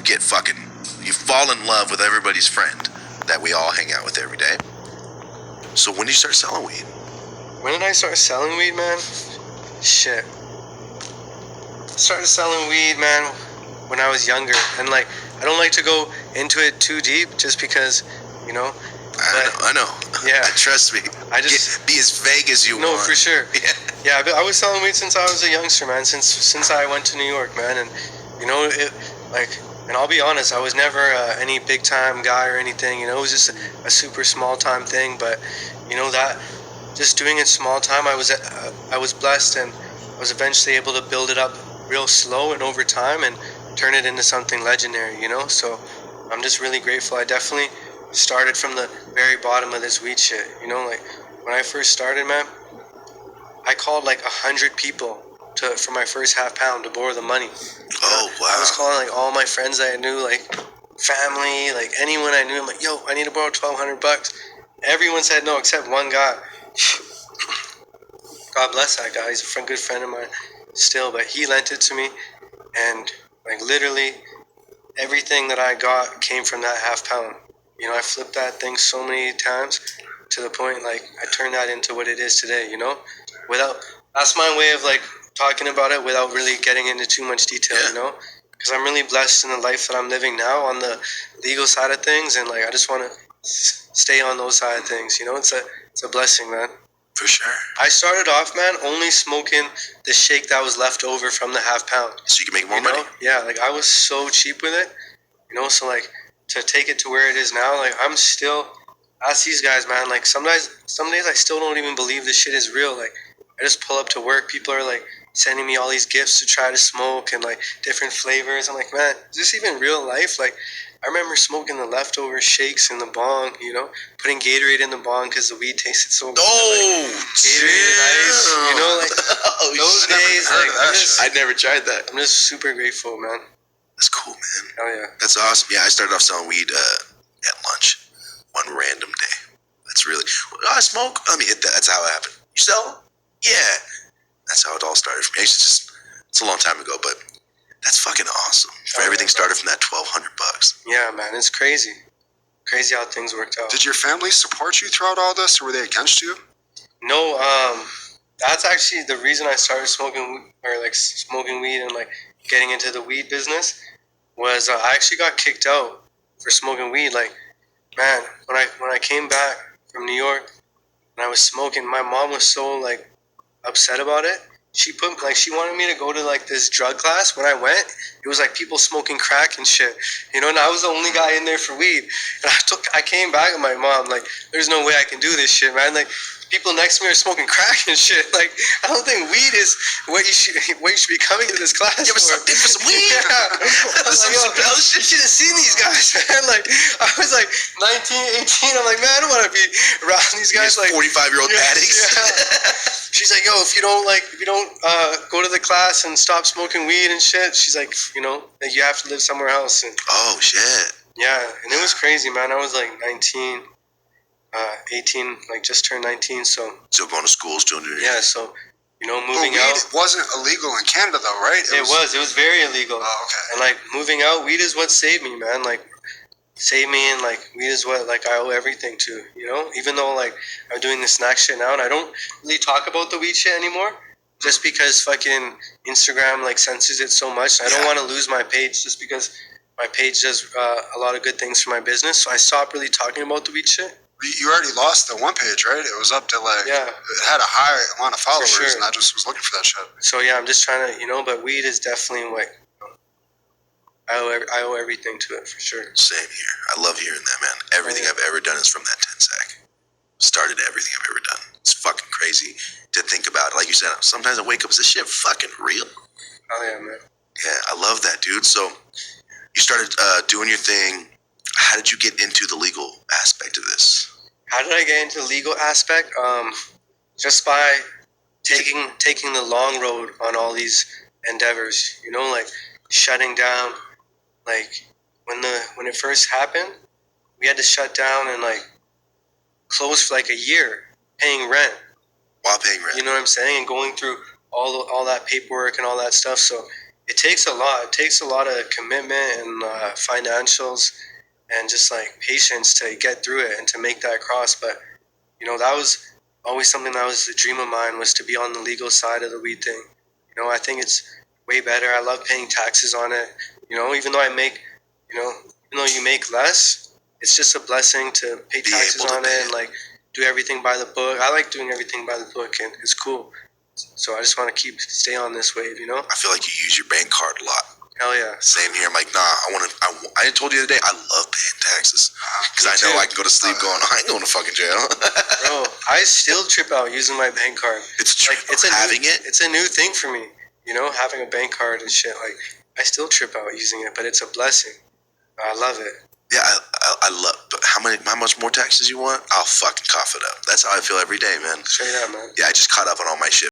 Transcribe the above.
you fall in love with everybody's friend that we all hang out with every day. So when did you start selling weed? When did I start selling weed, man? Shit. Started selling weed, man, when I was younger. And, like, I don't like to go into it too deep just because, you know. I know. Yeah. Trust me. I just... Be as vague as you want. No, for sure. Yeah, I was selling weed since I was a youngster, man. Since I went to New York, man. And, you know, and I'll be honest, I was never any big time guy or anything. You know, it was just a super small time thing. But, you know, that just doing it small time, I was blessed, and I was eventually able to build it up real slow and over time and turn it into something legendary. You know, so I'm just really grateful. I definitely started from the very bottom of this weed shit. You know, like when I first started, man, I called like 100 people for my first half pound to borrow the money. Oh, wow. I was calling like all my friends that I knew, like family, like anyone I knew. I'm like, yo, I need to borrow $1,200. Everyone said no except one guy. God bless that guy. He's a good friend of mine still, but he lent it to me, and like literally everything that I got came from that half pound. You know, I flipped that thing so many times to the point like I turned that into what it is today. You know, that's my way of like talking about it without really getting into too much detail. You know, because I'm really blessed in the life that I'm living now on the legal side of things, and like I just want to stay on those side of things. You know, it's a blessing, man. For sure. I started off, man, only smoking the shake that was left over from the half pound. So you can make more money. Yeah, like I was so cheap with it. You know, so like to take it to where it is now, like I'm still, ask these guys, man, like some days I still don't even believe this shit is real. Like I just pull up to work, people are like sending me all these gifts to try to smoke and like different flavors. I'm like, man, is this even real life? Like I remember smoking the leftover shakes in the bong, you know, putting Gatorade in the bong because the weed tasted so good. Oh, like, Gatorade and ice, you know, like those days. Like, I never tried that. I'm just super grateful, man. That's cool, man. Oh yeah. That's awesome. Yeah, I started off selling weed at lunch one random day. That's really, I smoke. Let me hit that. That's how it happened. You sell? Yeah. That's how it all started for me. It's a long time ago, but that's fucking awesome. Everything started from that $1,200. Yeah, man, it's crazy. Crazy how things worked out. Did your family support you throughout all this, or were they against you? No, that's actually the reason I started smoking weed and like getting into the weed business was I actually got kicked out for smoking weed. Like, man, when I came back from New York and I was smoking, my mom was so like upset about it. She wanted me to go to like this drug class. When I went, it was like people smoking crack and shit, you know, and I was the only guy in there for weed. And I came back with my mom, like, there's no way I can do this shit, man. Like, people next to me are smoking crack and shit. Like, I don't think weed is what you should be coming to this class You ever for. sucked in for some weed? Yeah. You should have seen these guys, man. Like, I was like 19, 18. I'm like, man, I don't want to be around these guys. Like 45-year-old addicts. Yeah. She's like, yo, if you don't go to the class and stop smoking weed and shit, she's like, you know, like you have to live somewhere else. And oh shit. yeah, and it was crazy, man. I was like 19, 18, like just turned 19. So going to school, still doing it. Yeah, so you know, moving out. Weed wasn't illegal in Canada, though, right? It was very illegal. Oh, okay. And like moving out, weed is what saved me, man. Like saved me, and like weed is what like I owe everything to. You know, even though like I'm doing the snack shit now, and I don't really talk about the weed shit anymore, just because fucking Instagram like censors it so much. I don't want to lose my page just because my page does a lot of good things for my business. So I stopped really talking about the weed shit. You already lost the one page, right? It was up to like, it had a high amount of followers, and I just was looking for that shit. So yeah, I'm just trying to, you know, but weed is definitely what I owe everything to it for sure. Same here. I love hearing that, man. Everything I've ever done is from that 10 sack. Started everything I've ever done. It's fucking crazy to think about. Like you said, sometimes I wake up and say, shit, fucking real. Oh yeah, man. Yeah, I love that, dude. So you started doing your thing. How did you get into the legal aspect of this? How did I get into the legal aspect? Just by taking the long road on all these endeavors. You know, like shutting down. Like when it first happened, we had to shut down and like close for like a year, paying rent. While paying rent. You know what I'm saying? And going through all that paperwork and all that stuff. So it takes a lot. It takes a lot of commitment and financials and just like patience to get through it and to make that cross. But that was always something that was a dream of mine, was to be on the legal side of the weed thing. I think it's way better. I love paying taxes on it. Even though I make, even though you make less, it's just a blessing to pay taxes on it and like do everything by the book. I like doing everything by the book, and it's cool. So I just want to stay on this wave. I feel like you use your bank card a lot. Hell yeah. Same here. I'm like, nah, I told you the other day, I love paying taxes. Because I know I can go to sleep going, I ain't going to fucking jail. Bro, I still trip out using my bank card. It's true. Like, it's a new thing for me. Having a bank card and shit. Like, I still trip out using it, but it's a blessing. I love it. Yeah, I love. But how much more taxes you want? I'll fucking cough it up. That's how I feel every day, man. Straight up, man. Yeah, I just caught up on all my shit.